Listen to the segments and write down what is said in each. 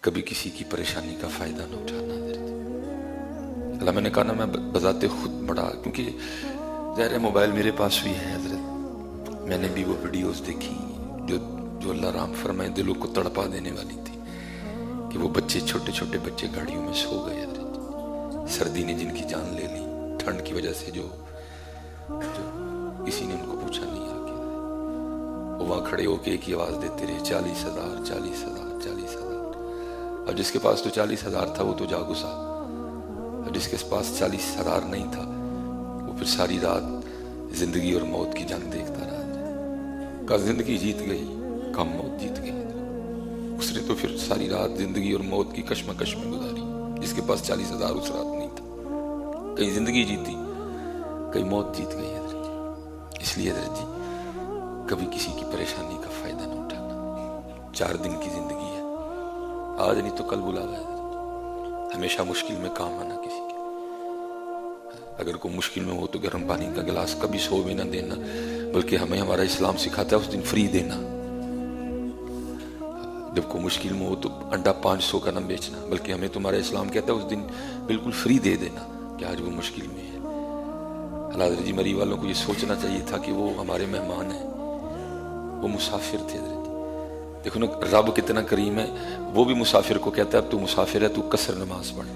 کبھی کسی کی پریشانی کا فائدہ نہ اٹھانا حضرت. اللہ میں نے کہا نا میں بذات خود بڑا، کیونکہ ظاہر ہے موبائل میرے پاس بھی ہے حضرت، میں نے بھی وہ ویڈیوز دیکھی جو اللہ رحم فرمائے دلوں کو تڑپا دینے والی تھی، کہ وہ بچے چھوٹے چھوٹے بچے گاڑیوں میں سو گئے حضرت، سردی نے جن کی جان لے لی، ٹھنڈ کی وجہ سے جو کسی نے ان کو پوچھا نہیں آ کے، وہ وہاں کھڑے ہو کے ایک ہی آواز دیتے رہے 40,000 40,000 40,000. اب جس کے پاس تو 40,000 تھا وہ تو جا گزا، اور جس کے پاس 40,000 نہیں تھا وہ پھر ساری رات زندگی اور موت کی جنگ دیکھتا رہا. کا زندگی جیت گئی، کم موت جیت گئی. اس نے تو پھر ساری رات زندگی اور موت کی کشمکش میں گزاری، جس کے پاس 40,000 اس رات نہیں تھا. کہیں زندگی جیتی، کہیں موت جیت گئی حضرت جی. اس لیے حضرت جی کبھی کسی کی پریشانی کا فائدہ نہ اٹھانا. 4 دن کی زندگی ہے، آج نہیں تو کل بلا گیا حضرت. ہمیشہ مشکل میں کام آنا کسی کے. اگر کوئی مشکل میں ہو تو گرم پانی کا گلاس کبھی سو بھی نہ دینا، بلکہ ہمیں ہمارا اسلام سکھاتا ہے اس دن فری دینا. جب کوئی مشکل میں ہو تو انڈا 500 کا نہ بیچنا، بلکہ ہمیں تمہارا اسلام کہتا ہے اس دن بالکل فری دے دینا کہ آج وہ مشکل میں ہے. اللہ حضرت جی مری والوں کو یہ سوچنا چاہیے تھا کہ وہ ہمارے مہمان ہیں، وہ مسافر تھے حضرت جی. دیکھو نا رب کتنا کریم ہے، وہ بھی مسافر کو کہتا ہے اب تو مسافر ہے تو قصر نماز پڑھ.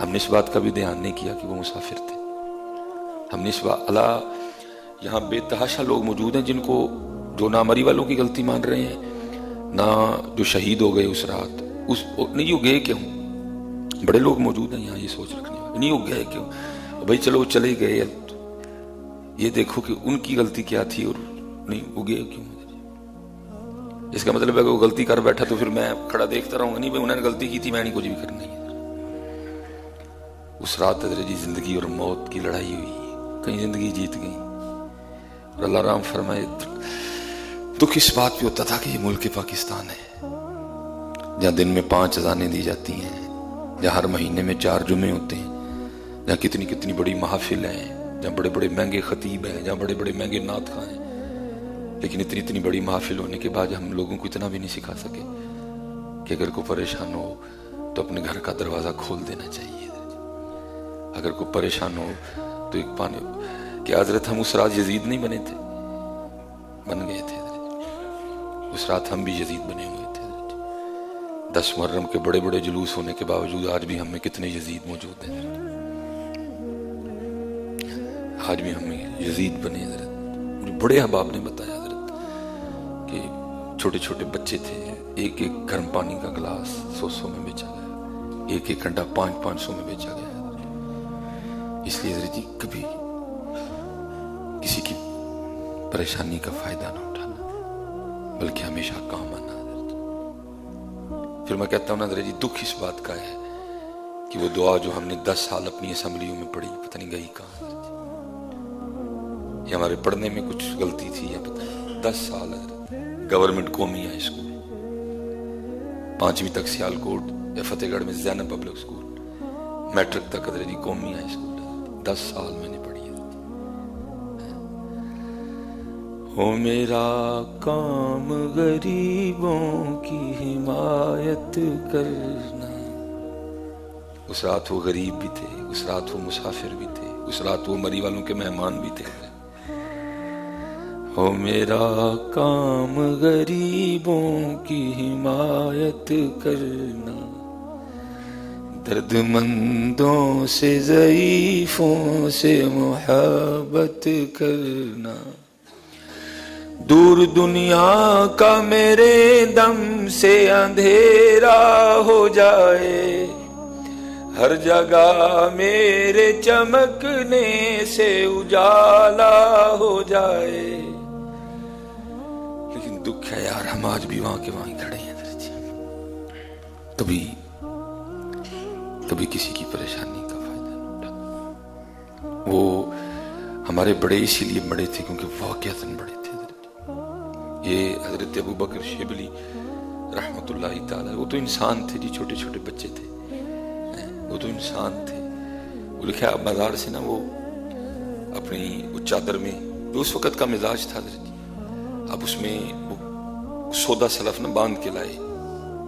ہم نے اس بات کا بھی دھیان نہیں کیا کہ وہ مسافر تھے. ہم نے اس بات اللہ یہاں بے تحاشا لوگ موجود ہیں جن کو جو نہ مری والوں کی غلطی مان رہے ہیں، نہ جو شہید ہو گئے اس رات، نہیں وہ گئے کیوں. بڑے لوگ موجود ہیں یہاں یہ سوچ رکھنے والے، نہیں وہ گئے کیوں. بھائی چلو وہ چلے گئے، یہ دیکھو کہ ان کی غلطی کیا تھی اور نہیں وہ گئے کیوں. اس کا مطلب ہے کہ وہ غلطی کر بیٹھا تو پھر میں کھڑا دیکھتا رہوں گا، نہیں بھائی انہوں نے غلطی کی تھی میں نہیں کچھ بھی کرنا ہے. اس رات حضرت جی زندگی اور موت کی لڑائی ہوئی، کہیں زندگی جیت گئی. اور اللہ رحم فرمائے دکھ اس بات پہ ہوتا تھا کہ یہ ملک پاکستان ہے جہاں دن میں 5 اذانیں دی جاتی ہیں، جہاں ہر مہینے میں 4 جمعے ہوتے ہیں، جہاں کتنی کتنی بڑی محافل ہیں، جہاں بڑے بڑے مہنگے خطیب ہیں، جہاں بڑے بڑے مہنگے نعت خواں ہیں. لیکن اتنی بڑی محافل ہونے کے بعد ہم لوگوں کو اتنا بھی نہیں سکھا سکے کہ اگر کوئی پریشان ہو تو اپنے گھر کا دروازہ کھول دینا چاہیے. اگر کوئی پریشان ہو تو ایک پانی کہ حضرت ہم اس رات یزید نہیں بنے تھے، بن گئے تھے حضرت. اس رات ہم بھی یزید بنے ہوئے تھے حضرت. 10 محرم کے بڑے بڑے جلوس ہونے کے باوجود آج بھی ہم میں کتنے یزید موجود ہیں حضرت. آج بھی ہم یزید بنے حضرت. بڑے احباب نے بتایا حضرت کہ چھوٹے چھوٹے بچے تھے، ایک گرم پانی کا گلاس 100 میں بیچا گیا، ایک انڈا 500 میں بیچا گیا. اس لیے حضرت جی کبھی کسی کی پریشانی کا فائدہ نہ اٹھانا، بلکہ ہمیشہ کام آنا حضرت. پھر میں کہتا ہوں نا حضرت جی دکھ اس بات کا ہے کہ وہ دعا جو ہم نے 10 سال اپنی اسمبلیوں میں پڑھی پتہ نہیں گئی کہاں حضرت. یہ ہمارے پڑھنے میں کچھ غلطی تھی یا پتہ نہیں. 10 سال حضرت گورنمنٹ قومی ہائی اسکول، 5ویں تک سیالکوٹ یا فتح گڑھ میں زینب پبلک اسکول، میٹرک تک حضرت جی قومی ہائی اسکول. 10 سال میں نے پڑھی ہے. ہو میرا کام غریبوں کی حمایت کرنا. اس رات وہ غریب بھی تھے، اس رات وہ مسافر بھی تھے، اس رات وہ مری والوں کے مہمان بھی تھے. ہو میرا کام غریبوں کی حمایت کرنا، درد مندوں سے ضعیفوں سے محبت کرنا. دور دنیا کا میرے دم سے اندھیرا ہو جائے، ہر جگہ میرے چمکنے سے اجالا ہو جائے. لیکن دکھ ہے یار ہم آج بھی وہاں کے وہاں کھڑے ہیں حضرت جی. کبھی کسی کی پریشانی کا فائدہ نہ اٹھانا. وہ ہمارے بڑے اسی لیے بڑے تھے کیونکہ واقعتاً بڑے تھے حضرت. یہ حضرت ابو بکر شبلی رحمت اللہ تعالی، وہ تو انسان تھے جی، چھوٹے چھوٹے بچے تھے، وہ تو انسان تھے. وہ لکھا بازار سے نا وہ اپنی وہ چادر میں جو اس وقت کا مزاج تھا حضرت جی، اب اس میں وہ سودا سلف نہ باندھ کے لائے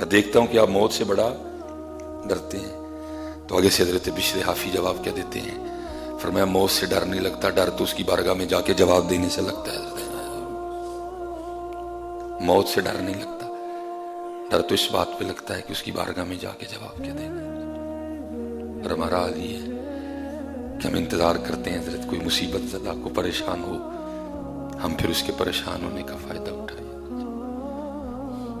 میں دیکھتا ہوں کہ آپ موت سے بڑا ڈرتے ہیں. تو آگے سے حضرت بشر حافی جواب کیا دیتے ہیں؟ فرمایا موت سے ڈر نہیں لگتا، ڈر تو اس کی بارگاہ میں جا کے جواب دینے سے لگتا ہے. موت سے ڈر نہیں لگتا، ڈر تو اس بات پہ لگتا ہے کہ اس کی بارگاہ میں جا کے جواب کیا دینا. اور ہمارا حال یہ ہے کہ ہم انتظار کرتے ہیں حضرت کوئی مصیبت زدہ کو پریشان ہو، ہم پھر اس کے پریشان ہونے کا فائدہ اٹھائیں.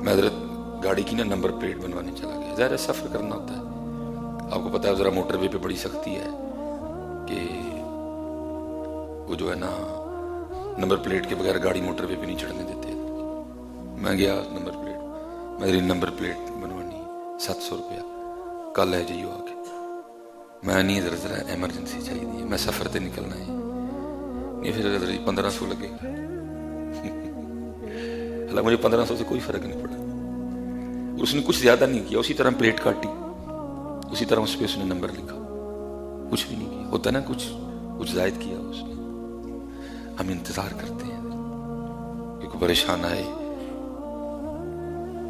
میں حضرت گاڑی کی نمبر پلیٹ بنوانے چلا گیا. ظاہر ہے سفر کرنا ہوتا ہے، آپ کو پتا ہے ذرا موٹر وے پہ بڑی سختی ہے کہ وہ جو ہے نا نمبر پلیٹ کے بغیر گاڑی موٹر وے پہ نہیں چڑھنے دیتے. میں گیا نمبر پلیٹ، میری نمبر پلیٹ بنوانی 700 روپیہ، کل ہے جائیو آ کے. میں نہیں ذرا ایمرجنسی چاہیے، میں سفر تے نکلنا ہے. نہیں پھر 1500 لگے گا. اللہ مجھے 1500 سے کوئی فرق نہیں پڑا. اس نے کچھ زیادہ نہیں کیا، اسی طرح پلیٹ کاٹی، اسی طرح اس پہ اس نے نمبر لکھا، کچھ بھی نہیں کیا. ہوتا نا کچھ زائد کیا اس نے. ہم انتظار کرتے ہیں کہ کوئی پریشان آئے.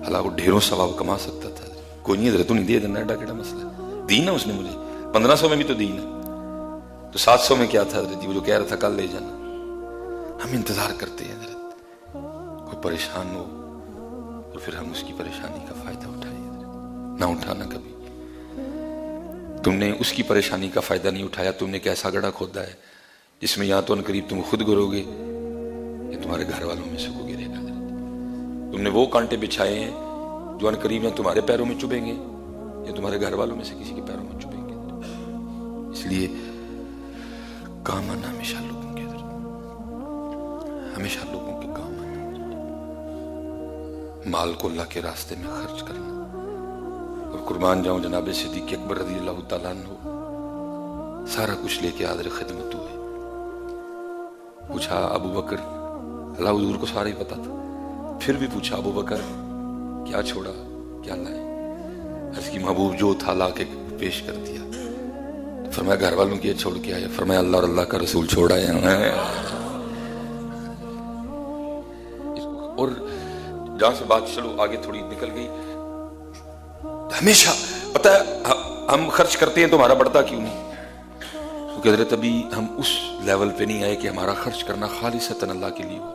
اللہ وہ ڈھیروں ثواب کما سکتا تھا. کوئی نہیں حضرت تو نہیں دے دینا، ایڈا کیڑا مسئلہ ہے. دی نا اس نے مجھے 1500 میں بھی تو دی نا، تو 700 میں کیا تھا حضرت؟ وہ جو کہہ رہا تھا کل لے جانا. ہم انتظار کرتے ہیں حضرت کوئی پریشان ہو اور پھر ہم اس کی پریشانی کا فائدہ اٹھائیں. نہ اٹھانا کبھی. تم نے اس کی پریشانی کا فائدہ نہیں اٹھایا، تم نے کیسا گڑھا کھودا ہے جس میں یا تو ان قریب تم خود گرو گے یا تمہارے گھر والوں میں سے کوئی گرے گا. تم نے وہ کانٹے بچھائے ہیں جو ان قریب یا تمہارے پیروں میں چبھیں گے یا تمہارے گھر والوں میں سے کسی کے پیروں میں چبھیں گے. اس لیے کام آنا ہمیشہ لوگوں کے اندر، ہمیشہ لوگوں کے کام آنا. مال کو اللہ کے راستے میں خرچ کرنا. اور قربان جاؤں جناب صدیق اکبر رضی اللہ تعالیٰ عنہ سارا کچھ لے کے حاضر خدمت ہوئے. پوچھا ابو بکر، اللہ حضور کو سارا ہی پتا تھا، پھر بھی پوچھا ابو بکر کیا چھوڑا، کیا لائے؟ عرض کی محبوب جو تھا لا کے پیش کر دیا. فرمایا گھر والوں کی چھوڑ کے آیا؟ فرمایا اللہ اور اللہ کا رسول چھوڑ آئے ہیں. اور جہاں سے بات چلو آگے تھوڑی نکل گئی. ہمیشہ پتہ ہے ہم خرچ کرتے ہیں تو ہمارا بڑھتا کیوں نہیں؟ کیونکہ حضرت ابھی ہم اس لیول پہ نہیں آئے کہ ہمارا خرچ کرنا خالصتاً اللہ کے لیے ہو.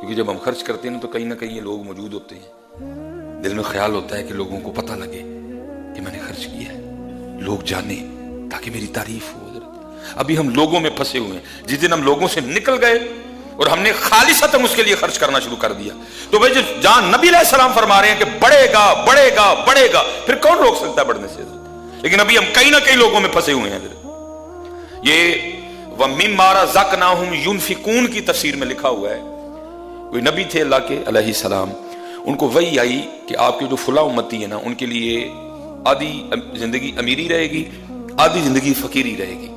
کیونکہ جب ہم خرچ کرتے ہیں تو کہیں نہ کہیں یہ لوگ موجود ہوتے ہیں، دل میں خیال ہوتا ہے کہ لوگوں کو پتہ لگے کہ میں نے خرچ کیا ہے، لوگ جانیں تاکہ میری تعریف ہو. ابھی ہم لوگوں میں پھنسے ہوئے ہیں. جس دن ہم لوگوں سے نکل گئے اور ہم نے خالصتاً اس کے لیے خرچ کرنا شروع کر دیا تو بھائی جہاں نبی علیہ السلام فرما رہے ہیں کہ بڑھے گا بڑھے گا بڑھے گا، پھر کون روک سکتا ہے بڑھنے سے؟ لیکن ابھی ہم کہیں نہ کہیں لوگوں میں پھنسے ہوئے ہیں. یہ وَمِمَّا رَزَقْنَاهُمْ يُنْفِقُونَ کی تفسیر میں لکھا ہوا ہے. کوئی نبی تھے اللہ کے علیہ السلام، ان کو وحی آئی کہ آپ کے جو فلاں امتی ہے نا ان کے لیے آدھی زندگی امیری رہے گی، آدھی زندگی فقیری رہے گی.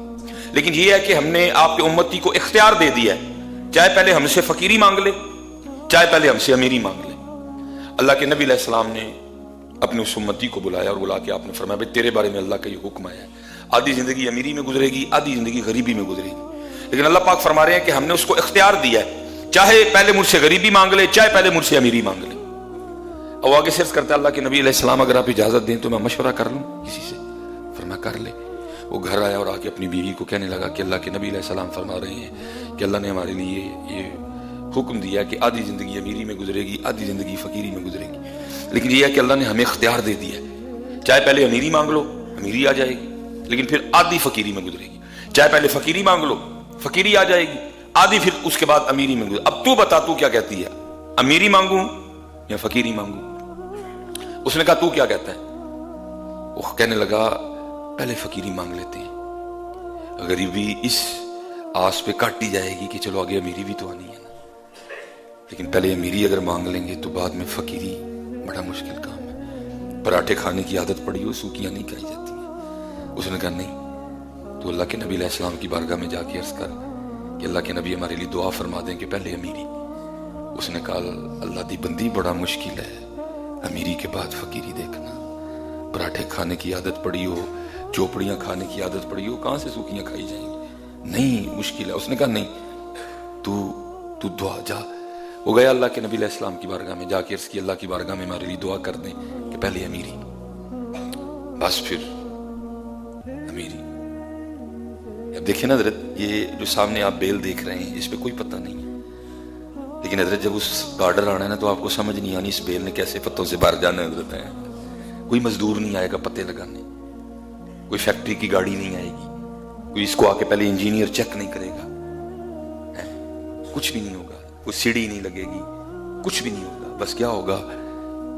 لیکن یہ ہے کہ ہم نے آپ کے امتی کو اختیار دے دیا ہے، چاہے پہلے ہم سے فقیری مانگ لے چاہے پہلے ہم سے امیری مانگ لے. اللہ کے نبی علیہ السلام نے اپنے اس امتی کو بلایا اور بلا کے آپ نے فرمایا بھائی تیرے بارے میں اللہ کا یہ حکم آیا ہے، آدھی زندگی امیری میں گزرے گی، آدھی زندگی غریبی میں گزرے گی. لیکن اللہ پاک فرما رہے ہیں کہ ہم نے اس کو اختیار دیا ہے، چاہے پہلے مجھ سے غریبی مانگ لے چاہے پہلے مجھ سے امیری مانگ لے. اور آگے سرچ کرتا ہے اللہ کے نبی علیہ السلام اگر آپ اجازت دیں تو میں مشورہ کر لوں کسی سے؟ فرمایا کر لے. وہ گھر آیا اور آ کے اپنی بیوی کو کہنے لگا کہ اللہ کے نبی علیہ السلام فرما رہے ہیں کہ اللہ نے ہمارے لیے یہ حکم دیا کہ آدھی زندگی امیری میں گزرے گی آدھی زندگی فقیری میں گزرے گی. لیکن یہ ہے کہ اللہ نے ہمیں اختیار دے دیا ہے، چاہے پہلے امیری مانگ لو امیری آ جائے گی، لیکن پھر آدھی فقیری میں گزرے گی. چاہے پہلے فقیری مانگ لو فقیری آ جائے گی، آدھی پھر اس کے بعد امیری میں گزرے. اب تو بتا تو کیا کہتی ہے، امیری مانگوں یا فقیری مانگوں؟ اس نے کہا تو کیا کہتا ہے؟ وہ کہنے لگا پہلے فقیری مانگ لیتے ہیں، غریبی اس آس پہ کاٹی جائے گی کہ چلو آگے امیری بھی تو آنی ہے نا. لیکن پہلے امیری اگر مانگ لیں گے تو بعد میں فقیری بڑا مشکل کام ہے. پراٹھے کھانے کی عادت پڑی ہو سوکیاں نہیں کھائی جاتی ہیں. اس نے کہا نہیں، تو اللہ کے نبی علیہ السلام کی بارگاہ میں جا کے عرض کر کہ اللہ کے نبی ہمارے لیے دعا فرما دیں کہ پہلے امیری. اس نے کہا اللہ دی بندی بڑا مشکل ہے امیری کے بعد فقیری دیکھنا. پراٹھے کھانے کی عادت پڑی ہو چوپڑیاں کھانے کی عادت پڑی ہو کہاں سے سوکیاں کھائی جائیں گی؟ نہیں مشکل ہے. اس نے کہا نہیں، تو دعا جا وہ گیا اللہ کے نبی علیہ السلام کی بارگاہ میں، جا کے عرض کی اللہ کی بارگاہ میں ہمارے لیے دعا کر دیں کہ پہلے امیری، بس پھر امیری۔ اب دیکھیں نا حضرت، یہ جو سامنے آپ بیل دیکھ رہے ہیں اس پہ کوئی پتہ نہیں ہے، لیکن حضرت جب اس گارڈر آنا ہے نا تو آپ کو سمجھ نہیں آنی اس بیل نے کیسے پتوں سے بھر جانا ہے حضرت ہے۔ کوئی مزدور نہیں آئے گا پتے لگانے، کوئی فیکٹری کی گاڑی نہیں آئے گی، کوئی اس کو آ کے پہلے انجینئر چیک نہیں کرے گا، کچھ بھی نہیں ہوگا، کوئی سیڑھی نہیں لگے گی، کچھ بھی نہیں ہوگا، بس کیا ہوگا،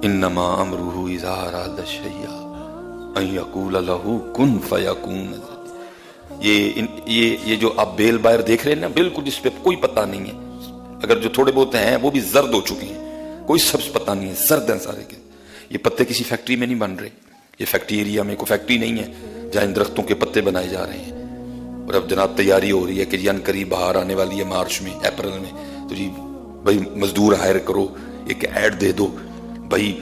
انما امرہ اذا اراد شیئا ان یقول لہ کن فیکون۔ یہ جو آپ بیل باہر دیکھ رہے ہیں نا، بالکل جس پہ کوئی پتہ نہیں ہے، اگر جو تھوڑے بہت ہیں وہ بھی زرد ہو چکے ہیں، کوئی سبز پتہ نہیں ہے، زرد ہیں سارے کے۔ یہ پتے کسی فیکٹری میں نہیں بن رہے، یہ فیکٹری ایریا میں کوئی فیکٹری نہیں ہے جہاں ان درختوں کے پتے بنائے جا رہے ہیں۔ اور اب جناب تیاری ہو رہی ہے کہ جی ان قریب بہار آنے والی ہے، مارچ میں، اپریل میں، تو جی بھائی مزدور ہائر کرو، ایک ایڈ دے دو بھائی،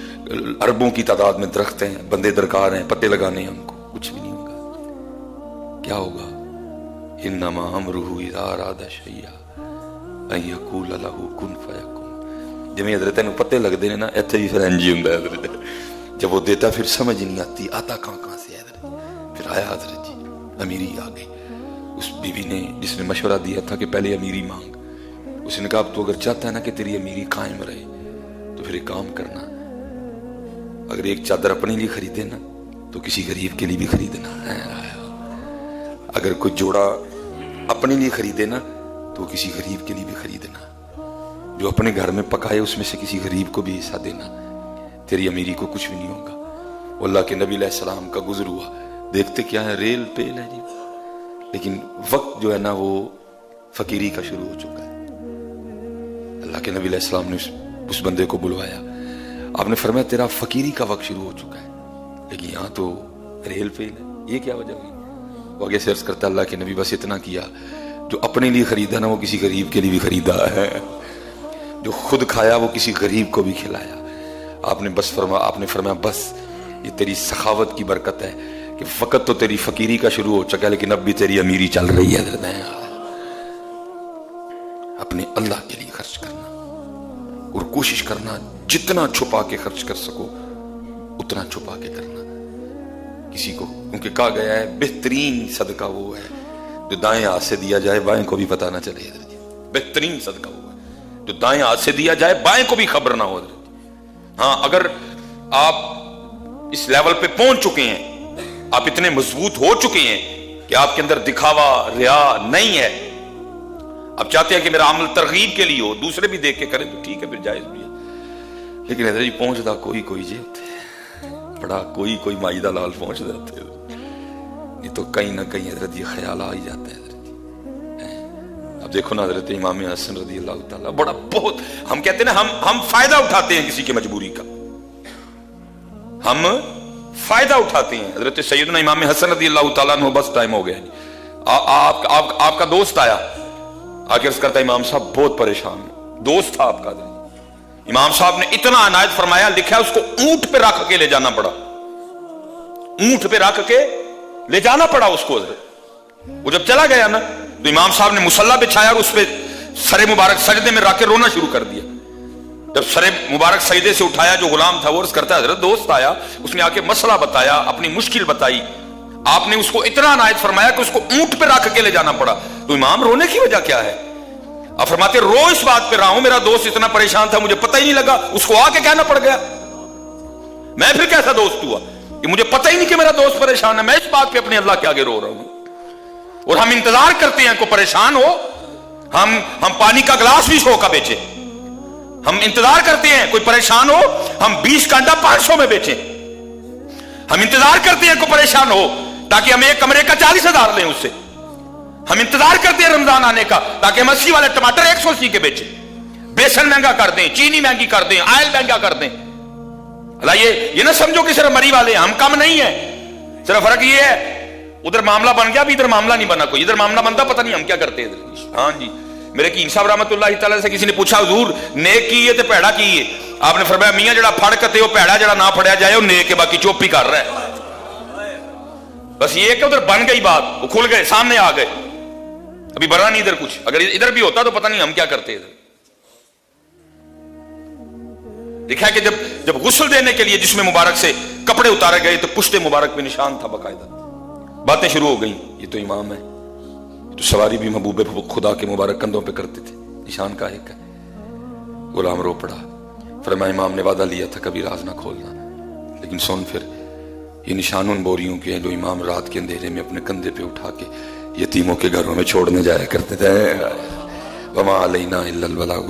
اربوں کی تعداد میں درخت ہیں، بندے درکار ہیں، پتے لگانے ہیں ان کو، کچھ بھی نہیں ہوگا۔ کیا ہوگا؟ انما امرہ اذا اراد شیئا ان یقول لہ کن فیکون۔ جب حضرت نو پتے لگتے ہیں نا، ایتھے بھی پھر انجی ہوندا ہے حضرت، جب وہ دیتا پھر سمجھ نہیں آتی آتا کہاں سے ہے حضرت۔ پھر آیا حضرت جی، امیری آ گئی۔ اس بیوی نے جس نے مشورہ دیا تھا کہ پہلے امیری مانگ، اس نے کہا اب تو اگر چاہتا ہے نا کہ تیری امیری قائم رہے تو پھر ایک کام کرنا، اگر ایک چادر اپنے لیے خریدے نا تو کسی غریب کے لیے بھی خریدنا ہے، اگر کوئی جوڑا اپنے لیے خریدے نا تو کسی غریب کے لیے بھی خریدنا، جو اپنے گھر میں پکائے اس میں سے کسی غریب کو بھی حصہ دینا، تیری امیری کو کچھ بھی نہیں ہوگا۔ وہ اللہ کے نبی علیہ السلام کا گزر ہوا، دیکھتے کیا ہے، ریل پیل ہے جی، لیکن وقت جو ہے نا وہ فقیری کا شروع ہو چکا ہے۔ اللہ کے نبی علیہ السلام نے اس بندے کو بلوایا، آپ نے فرمایا تیرا فقیری کا وقت شروع ہو چکا ہے، لیکن یہاں تو ریل پیل ہے، یہ کیا وجہ ہوئی؟ وہ آگے سے عرض کرتا اللہ کے نبی بس اتنا کیا، جو اپنے لیے خریدا نا وہ کسی غریب کے لیے بھی خریدا ہے، جو خود کھایا وہ کسی غریب کو بھی کھلایا۔ آپ نے فرمایا بس یہ تیری سخاوت کی برکت ہے کہ وقت تو تیری فقیری کا شروع ہو چکا ہے لیکن اب بھی تیری امیری چل رہی ہے۔ اپنے اللہ کے لیے خرچ کرنا اور کوشش کرنا جتنا چھپا کے خرچ کر سکو اتنا چھپا کے کرنا کسی کو، کیونکہ کہا گیا ہے بہترین صدقہ وہ ہے جو دائیں ہاتھ سے دیا جائے بائیں کو بھی پتہ نہ چلے۔ بہترین صدقہ وہ ہے جو دائیں ہاتھ سے دیا جائے بائیں کو بھی خبر نہ ہو۔ ہاں اگر آپ اس لیول پہ پہنچ چکے ہیں، آپ اتنے مضبوط ہو چکے ہیں کہ آپ کے اندر دکھاوا ریا نہیں ہے، آپ چاہتے ہیں کہ میرا عمل ترغیب کے لیے ہو، دوسرے بھی دیکھ کے کریں تو ٹھیک ہے، پھر جائز بھی ہے، لیکن حضرت جی پہنچتا کوئی جی ہوتے بڑا کوئی مائی دلال پہنچ جاتے، نہیں تو کہیں نہ کہیں حضرت یہ خیال آ ہی جاتا ہے حضرت جی۔ اب دیکھو نا حضرت امام حسن رضی اللہ تعالیٰ، بڑا بہت ہم کہتے ہیں نا ہم فائدہ اٹھاتے ہیں کسی کی مجبوری کا، ہم فائدہ اٹھاتے ہیں۔ حضرت سیدنا امام حسن رضی اللہ تعالیٰ عنہ، بس ٹائم ہو گیا جی، آپ کا دوست آیا، آگے عرض کرتا امام صاحب بہت پریشان ہوں، دوست تھا آپ کا، امام صاحب نے اتنا عنایت فرمایا، لکھا ہے اس کو اونٹ پہ رکھ کے لے جانا پڑا، اونٹ پہ رکھ کے لے جانا پڑا اس کو۔ وہ جب چلا گیا نا تو امام صاحب نے مصلی بچھایا اور اس پہ سر مبارک سجدے میں رکھ کے رونا شروع کر دیا۔ جب سر مبارک سجدے سے اٹھایا جو غلام تھا وہ عرض کرتا ہے حضرت دوست آیا، اس نے آ کے مسئلہ بتایا، اپنی مشکل بتائی، آپ نے اس کو اتنا عنایت فرمایا کہ اس کو اونٹ پہ رکھ کے لے جانا پڑا، تو امام رونے کی وجہ کیا ہے؟ آپ فرماتے رو اس بات پہ رہا ہوں میرا دوست اتنا پریشان تھا مجھے پتہ ہی نہیں لگا، اس کو آ کے کہنا پڑ گیا، میں پھر کیسا دوست ہوا کہ مجھے پتہ ہی نہیں کہ میرا دوست پریشان ہے، میں اس بات پہ اپنے اللہ کے آگے رو رہا ہوں۔ اور ہم انتظار کرتے ہیں کوئی پریشان ہو، ہم پانی کا گلاس بھی 100 کا بیچے، ہم انتظار کرتے ہیں کوئی پریشان ہو ہم 20 کا انڈا 500 میں بیچیں، ہم انتظار کرتے ہیں کوئی پریشان ہو تاکہ ہم ایک کمرے کا 40,000 لیں اس سے، ہم انتظار کرتے ہیں رمضان آنے کا تاکہ ہم 80 والے ٹماٹر 180 کے بیچیں، بیسن مہنگا کر دیں، چینی مہنگی کر دیں، آئل مہنگا کر دیں۔ اللہ یہ نہ سمجھو کہ صرف مری والے ہم کم نہیں ہیں، صرف فرق یہ ہے ادھر معاملہ بن گیا، ابھی ادھر معاملہ نہیں بنا، کوئی ادھر معاملہ بنتا پتہ نہیں ہم کیا کرتے ادھر۔ ہاں جی، میرے کی صاحب رحمۃ اللہ تعالی سے کسی نے پوچھا حضور نیک کی ہے تے پیڑا کی ہے؟ آپ نے فرمایا میاں جڑا پھڑ کتے وہ پیڑا، جڑا نہ پھڑیا جائے وہ نیک ہے، باقی چوپ ہی کر رہا ہے۔ بس یہ کہ ادھر بن گئی بات، وہ کھل گئے، سامنے آ گئے، ابھی بنا نہیں ادھر کچھ، اگر ادھر بھی ہوتا تو پتہ نہیں ہم کیا کرتے ادھر۔ دیکھا کہ جب غسل دینے کے لیے جسم مبارک سے کپڑے اتارے گئے تو پشت مبارک پہ نشان تھا باقاعدہ. باتیں شروع ہو گئیں, یہ تو امام ہے, یہ تو سواری بھی محبوب خدا کے مبارک کندھوں پہ کرتے تھے, نشان کا ہے. غلام رو پڑا, فرمایا امام نے وعدہ لیا تھا کبھی راز نہ کھولنا, لیکن سن پھر یہ نشان ان بوریوں کے ہیں جو امام رات کے اندھیرے میں اپنے کندھے پہ اٹھا کے یتیموں کے گھروں میں چھوڑنے جایا کرتے تھے. وما علینا الا البلاغ.